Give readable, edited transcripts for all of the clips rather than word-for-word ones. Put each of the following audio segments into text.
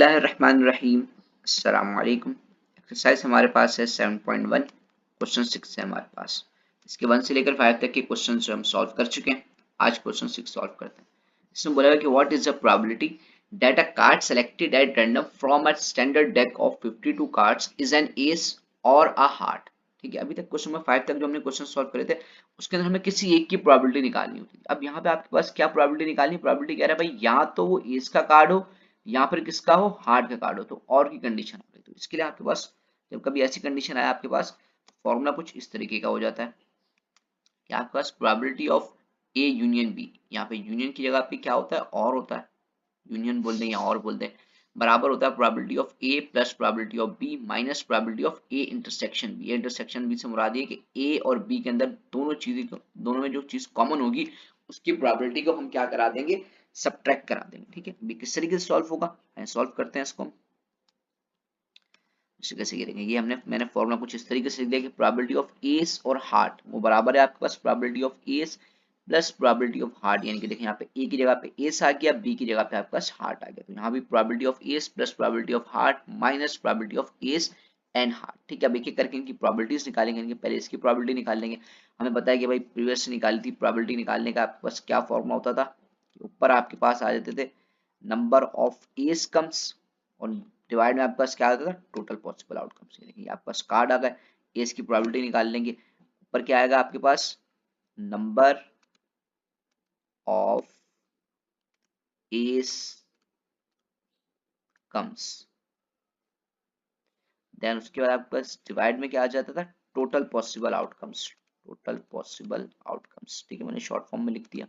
बिस्मिल्लाहिर्रहमानिर्रहीम। अस्सलाम वालेकुम। एक्सरसाइज हमारे पास है 7.1, क्वेश्चन 6 है हमारे पास। इसके 1 से लेकर 5 तक के क्वेश्चन जो हम सॉल्व कर चुके हैं। आज क्वेश्चन 6 सॉल्व करते हैं। इसमें बोला है कि what is the probability that a card selected at random from a standard deck of 52 cards is an S और अ हार्ट। ठीक है, अभी तक क्वेश्चन नंबर 5 तक जो हमने क्वेश्चन सॉल्व करे थे उसके अंदर हमें किसी एक की प्रोबेबिलिटी निकालनी होती है। अब यहाँ पे आपके पास क्या प्रोबेबिलिटी निकालनी, प्रोबेबिलिटी कह रहा है भाई या तो वो एस का कार्ड हो यहाँ पर किसका हो, हार्ट का कार्ड हो। तो और की कंडीशन हो रही, तो इसके लिए आपके पास जब कभी ऐसी कंडीशन आए आपके पास फॉर्मूला कुछ इस तरीके का हो जाता है कि आपके पास probability of A union B, यहाँ पे यूनियन की जगह पे क्या होता है और होता है, यूनियन बोल दें या और बोल दें, बराबर होता है probability of A plus probability of B minus probability of A intersection B. Intersection B से मुराद ये कि ए और बी के अंदर दोनों में जो चीज कॉमन होगी उसकी प्रोबेबिलिटी को हम क्या करा देंगे, सब्ट्रैक्ट करा देंगे। ठीक है, अभी किस तरीके से सॉल्व होगा, सॉल्व करते हैं इसको हम। इसी कैसे करेंगे, ये मैंने फॉर्मूला कुछ इस तरीके से लिख दिया कि प्रोबेबिलिटी ऑफ एस और हार्ट वो बराबर है आपके पास probability of ace plus probability of heart, यानी कि देखिए यहाँ पे ए की जगह पे एस आ गया, बी की जगह पे आपके पास हार्ट आ गया, तो यहाँ भी probability of ace plus probability of heart minus probability of S and heart. ठीक है, अब एक एक करके इनकी प्रोबेबिलिटीज निकालेंगे। इनके पहले इसकी प्रोबेबिलिटी निकाल लेंगे। हमें पता है कि भाई प्रीवियस से निकाली थी प्रोबेबिलिटी निकालने का आपके पास क्या फॉर्मूला होता था, ऊपर आपके पास आ जाते थे नंबर ऑफ एस कम्स और डिवाइड में आपके पास क्या आता था, टोटल पॉसिबल आउटकम्स। देखिए आपके पास कार्ड आ गए, एस की प्रोबेबिलिटी निकाल लेंगे, ऊपर क्या आएगा आपके पास number of ace comes, then उसके बाद आपके पास डिवाइड में क्या आ जाता था, total possible outcomes, total possible outcomes. ठीक है, मैंने शॉर्ट फॉर्म में लिख दिया।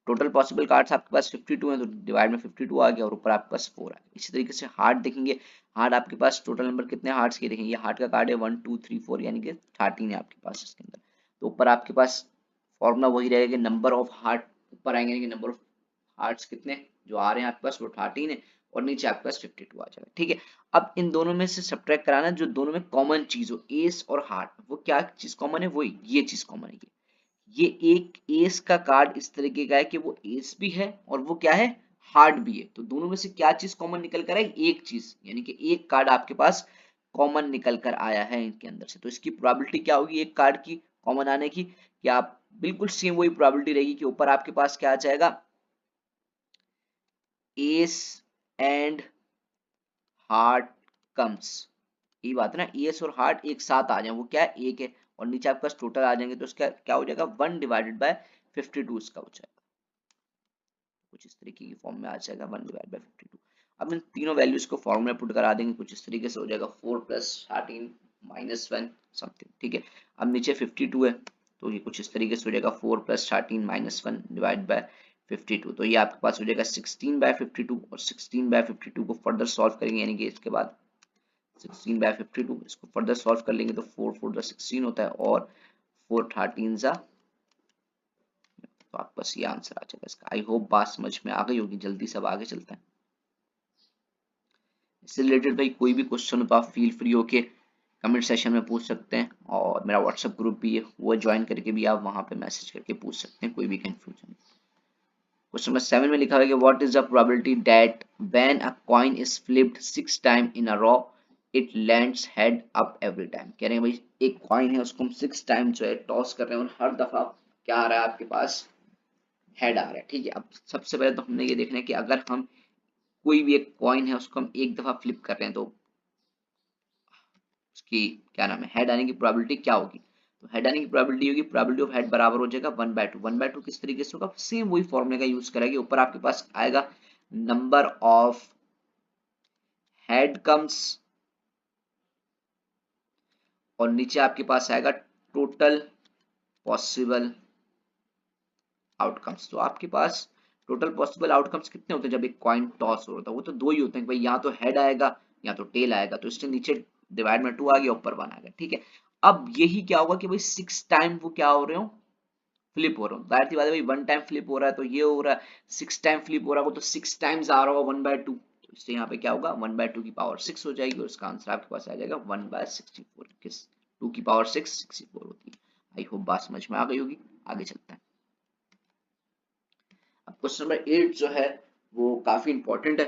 टोटल पॉसिबल कार्ड्स आपके पास 52 है तो डिवाइड में 52 आ गया और ऊपर आपके पास 4 आ गया। इसी तरीके से हार्ट देखेंगे, हार्ट आपके पास टोटल नंबर कितने हार्ट्स के देखेंगे, ये हार्ट का कार्ड है 1 2 3 4 यानी कि 13 है आपके पास इसके अंदर। तो ऊपर आपके पास फॉर्मूला वही रहेगा कि नंबर ऑफ हार्ट ऊपर आएंगे, यानी कि नंबर ऑफ हार्ट्स कितने जो आ रहे हैं आपके पास वो 13 है और नीचे आपके पास 52 आ जाएगा। ठीक है, अब इन दोनों में से सब्ट्रैक्ट कराना जो दोनों में कॉमन चीज हो, एस और हार्ट, वो क्या चीज कॉमन है, वही ये चीज कॉमन है। ये एक एस का कार्ड इस तरीके का है कि वो एस भी है और वो क्या है, हार्ड भी है। तो दोनों में से क्या चीज कॉमन निकल कर आई, एक चीज, यानी कि एक कार्ड आपके पास कॉमन निकल कर आया है इनके अंदर से। तो इसकी प्रोबेबिलिटी क्या होगी एक कार्ड की कॉमन आने की, कि आप बिल्कुल सेम वही प्रोबेबिलिटी रहेगी कि ऊपर आपके पास क्या आ जाएगा, एस एंड हार्ट कम्स, ये बात है ना, एस और हार्ट एक साथ आ जाए वो क्या है, एक है, और नीचे आपके पास टोटल आ जाएंगे तो उसका क्या हो जाएगा 1 डिवाइडेड बाय 52 इसका हो जाएगा, कुछ इस तरीके की फॉर्म में आ जाएगा 1 डिवाइड बाय 52। अब इन तीनों वैल्यूज को फॉर्मूला पुट करा देंगे, कुछ इस तरीके से हो जाएगा 4 प्लस 13 माइनस 1 समथिंग। ठीक है, अब नीचे 52 है तो ये कुछ इस तरीके से हो जाएगा 4 प्लस 13 माइनस 1 डिवाइड बाय 52। तो ये आपके पास हो जाएगा 16 बाय 52 और 16 बाय 52 को फर्दर सॉल्व करेंगे, यानी कि इसके बाद 16 बाय 52 इसको फर्दर सॉल्व कर लेंगे तो 4 4 16 होता है और 4 13 तो आपके पास ये आंसर आ जाएगा इसका। आई होप बात समझ में आ गई होगी। जल्दी से अब आगे चलते हैं। इससे रिलेटेड भाई कोई भी क्वेश्चन हो तो आप फील फ्री होके कमेंट सेशन में पूछ सकते हैं, और मेरा व्हाट्सएप ग्रुप भी है वो ज्वाइन करके भी आप वहां पे मैसेज करके पूछ सकते हैं कोई भी कंफ्यूजन। क्वेश्चन नंबर 7 में लिखा हुआ है कि what is the probability that when a coin is flipped 6 time in a row it lands head up every time. कह रहे हैं भाई एक कॉइन है उसको हम 6 टाइम जो है टॉस कर रहे हैं और हर दफा क्या आ रहा है आपके पास, हेड आ रहा है। ठीक है, अब सबसे पहले तो हमने ये देखना है कि अगर हम कोई भी एक कॉइन है उसको हम एक दफा फ्लिप कर रहे हैं तो उसकी क्या नाम है, हेड आने की प्रोबेबिलिटी क्या होगी। तो हेड आने की प्रोबेबिलिटी होगी, प्रोबेबिलिटी ऑफ हेड बराबर हो जाएगा 1/2। 1/2 किस तरीके से होगा, सेम वही फॉर्मूले का यूज करेंगे। ऊपर आपके पास आएगा नंबर ऑफ हेड कम्स और नीचे आपके पास आएगा टोटल पॉसिबल आउटकम्स। तो आपके पास टोटल पॉसिबल आउटकम्स कितने होते हैं जब एक कॉइन टॉस हो रहा है, वो तो दो ही होते हैं भाई, या तो हेड आएगा या तो टेल आएगा। तो इसके नीचे डिवाइड में 2 आ गया, ऊपर 1 आ गया। ठीक है, अब यही क्या होगा कि भाई 6 टाइम वो क्या हो रहे हो, फ्लिप हो रहा हूँ। जाहिर सी बात है भाई 1 टाइम फ्लिप हो रहा है तो ये हो रहा है, 6 टाइम फ्लिप हो रहा है तो 6 टाइम्स आ रहा होगा 1/2, तो इससे यहाँ पे क्या होगा 1/2 की पावर 6 हो जाएगी और इसका आंसर आपके पास आ जाएगा 1/64। किस 2 की पावर 6 64 होती है। आई होप बात समझ में आ गई होगी। आगे चलते हैं। अब क्वेश्चन नंबर 8 जो है वो काफी इंपॉर्टेंट है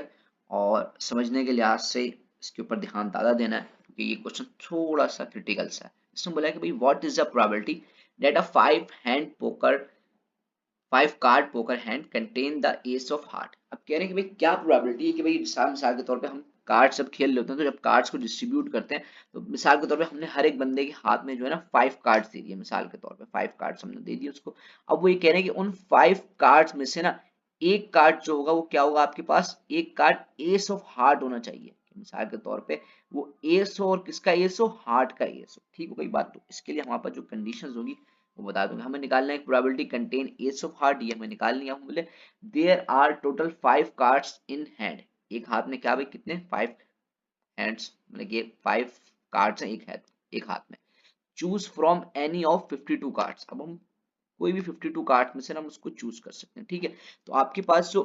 और समझने के लिहाज से इसके ऊपर ध्यान ज़्यादा देना है क्योंकि ये क्वेश्चन थोड़ा सा क्रिटिकल सा है। इसमें बोला है कि भाई what is the probability that a 5 card poker hand contain the S of heart. अब कह रहे हैं कि भाई क्या प्रोबेबिलिटी है कि भाई मिसाल के तौर पे हम कार्ड जब खेल लेते हैं तो जब कार्ड्स को डिस्ट्रीब्यूट करते हैं तो मिसाल के तौर पे हमने हर एक बंदे के हाथ में जो है ना 5 कार्ड्स दे दिए, मिसाल के तौर पे 5 कार्ड्स हमने दे दिए उसको। अब वो ये कह रहे हैं कि उन 5 कार्ड्स में से ना एक कार्ड जो होगा वो क्या होगा, आपके पास एक कार्ड एस ऑफ हार्ट होना चाहिए। मिसाल के तौर पे वो एस हो, और किसका एस हो, हार्ट का एस हो। ठीक हो गई बात। तो इसके लिए हमारे पास जो कंडीशंस होगी वो बता दूंगा। हमें निकालना है probability contain ace of heart, ये हमें निकालनी है। हम बोले there are total 5 cards in hand, एक हाथ में क्या भाई कितने 5 हैंड्स, मतलब ये 5 कार्ड्स हैं एक हाथ में। Choose from any of 52 cards, अब हम कोई भी 52 कार्ड्स में से हम उसको चूज कर सकते हैं। ठीक है, तो आपके पास जो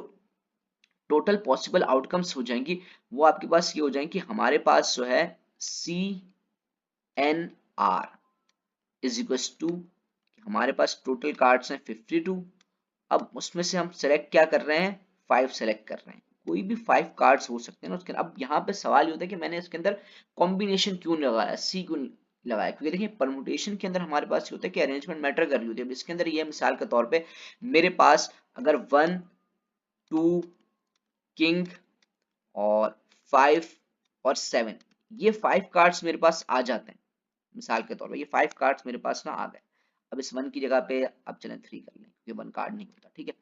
टोटल पॉसिबल आउटकम्स हो जाएंगी वो आपके पास ये हो जाएंगी। हमारे पास जो है CNR इज इक्वल टू, हमारे पास टोटल कार्ड्स हैं 52। अब उसमें से हम सेलेक्ट क्या कर रहे हैं, 5 सेलेक्ट कर रहे हैं। कोई भी 5 कार्ड्स हो सकते हैं ना उसके। अब यहाँ पे सवाल ये होता है कि मैंने इसके अंदर कॉम्बिनेशन क्यों लगाया, सी क्यों लगाया, क्योंकि देखिए परमुटेशन के अंदर हमारे पास ये होता है कि अरेंजमेंट मैटर कर रही होती है। अब इसके अंदर ये मिसाल के तौर पे मेरे पास अगर 1 2 किंग और 5 और 7 ये 5 कार्ड्स मेरे पास आ जाते हैं, मिसाल के तौर पे ये 5 कार्ड्स मेरे पास ना आ गए। अब इस 1 की जगह पे अब चलें 3 कर लें क्योंकि 1 कार्ड नहीं होता। ठीक है,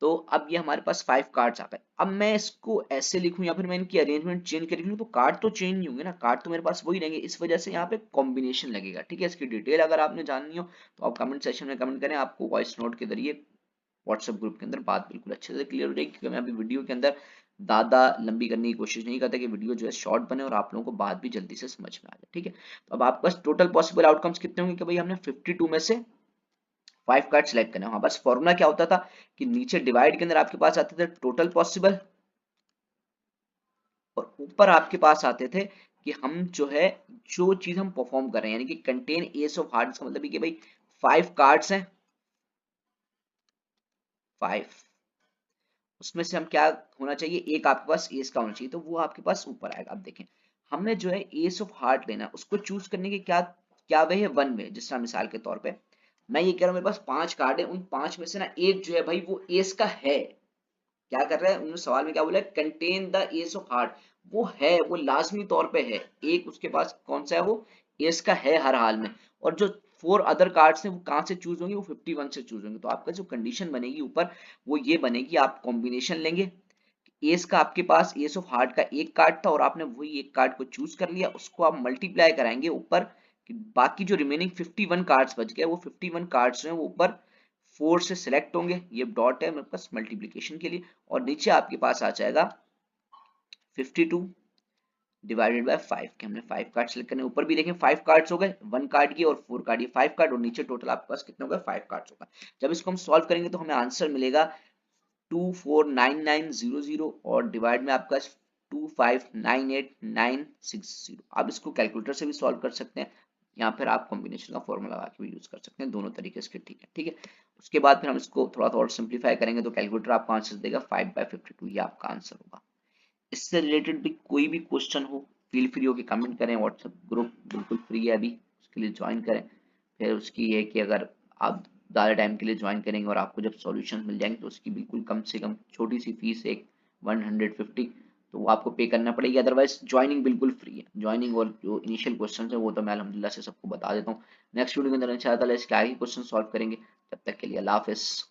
तो अब ये हमारे पास 5 कार्ड्स आ गए। अब मैं इसको ऐसे लिखूं या फिर मैं इनकी अरेंजमेंट चेंज कर लूं तो कार्ड तो चेंज नहीं होंगे ना, कार्ड तो मेरे पास वही रहेंगे। इस वजह से यहाँ पे कॉम्बिनेशन लगेगा। ठीक है, इसकी डिटेल अगर आपने जाननी हो तो आप कमेंट सेक्शन में कमेंट करें, आपको वॉइस नोट के जरिए व्हाट्सएप ग्रुप के अंदर बात बिल्कुल अच्छे से क्लियर हो जाएगी। क्योंकि मैं अभी वीडियो के अंदर ज़्यादा लंबी करने की कोशिश नहीं करता कि वीडियो जो है शॉर्ट बने और आप लोगों को बात भी जल्दी से समझ में आ जाए। ठीक है, तो अब आपके पास टोटल पॉसिबल आउटकम्स कितने होंगे कि भाई हमने 52 में से 5 कार्ड सेलेक्ट करना है। वहां बस फॉर्मूला क्या होता था कि नीचे डिवाइड के अंदर आपके पास आते थे टोटल पॉसिबल और ऊपर आपके पास आते थे कि हम जो है जो चीज हम परफॉर्म कर रहे हैं, यानी कि कंटेन एस ऑफ हार्ट्स का मतलब है कि भाई 5 कार्ड्स हैं 5, उसमें से हम क्या होना चाहिए, एक आपके पास एस का होना चाहिए, तो वो आपके पास ऊपर आएगा। अब देखें हमने जो है एस ऑफ हार्ट लेना है, उसको चूज करने के क्या क्या वे है, 1 वे। जिस तरह मिसाल के तौर पे मैं ये कह रहा हूं मेरे पास 5 कार्ड है, उन 5 में से ना एक जो है भाई वो एस का है। क्या कर रहा है उन्होंने सवाल में क्या बोला, contain the S of heart, वो है, वो लाजमी तौर पे है। एक उसके पास कौन सा है, वो एस का है हर हाल में। और जो 4 अदर कार्ड्स हैं वो कहां से चूज होंगे, वो 51 से चूज होंगे। तो आपका जो कंडीशन बनेगी ऊपर वो ये बनेगी, आप कॉम्बिनेशन लेंगे एस का, आपके पास एस ऑफ हार्ट का एक कार्ड था और आपने वही एक कार्ड को चूज कर लिया, उसको आप मल्टीप्लाई कराएंगे ऊपर कि बाकी जो रिमेनिंग 51 कार्ड्स बच गए वो 51 कार्ड्स हैं वो ऊपर 4 से सिलेक्ट होंगे। ये डॉट है मेरे पास मल्टीप्लिकेशन के लिए, और नीचे आपके पास आ जाएगा 52 डिवाइडेड बाय 5 कि हमने 5 कार्ड सेलेक्ट करने, ऊपर भी देखें 5 कार्ड्स हो गए, 1 कार्ड की और 4 कार्ड, ये 5 कार्ड, और नीचे टोटल आपके पास कितने हो गए 5 कार्ड्स होगा। जब इसको हम सॉल्व करेंगे तो हमें आंसर मिलेगा 249900 और डिवाइड में आपका 2598960। आप इसको कैलकुलेटर से भी सॉल्व कर सकते हैं या फिर आप कॉम्बिनेशन का फॉर्मूला लगा के भी यूज कर सकते हैं, दोनों तरीके से ठीक है। ठीक है, उसके बाद फिर हम इसको थोड़ा थोड़ा सिंप्लीफाई करेंगे तो कैलकुलेटर आपको आंसर देगा 5/52, ये आपका आंसर होगा। इससे रिलेटेड भी कोई भी क्वेश्चन हो फील फ्री होकर कमेंट करें, व्हाट्सएप ग्रुप बिल्कुल फ्री है अभी, उसके लिए ज्वाइन करें। फिर उसकी ये कि अगर आप ज़्यादा टाइम के लिए ज्वाइन करेंगे और आपको जब सॉल्यूशन मिल जाएंगे तो उसकी बिल्कुल कम से कम छोटी सी फीस एक 150 तो वो आपको पे करना पड़ेगी, अदरवाइज ज्वाइनिंग बिल्कुल फ्री है। ज्वाइनिंग और जो इनिशियल क्वेश्चन है वो तो मैं अल्हम्दुलिल्लाह से सबको बता देता हूँ। नेक्स्ट वीडियो के अंदर इंशाअल्लाह इसके आगे क्वेश्चन सॉल्व करेंगे। तब तक के लिए अल्लाह हाफिज़।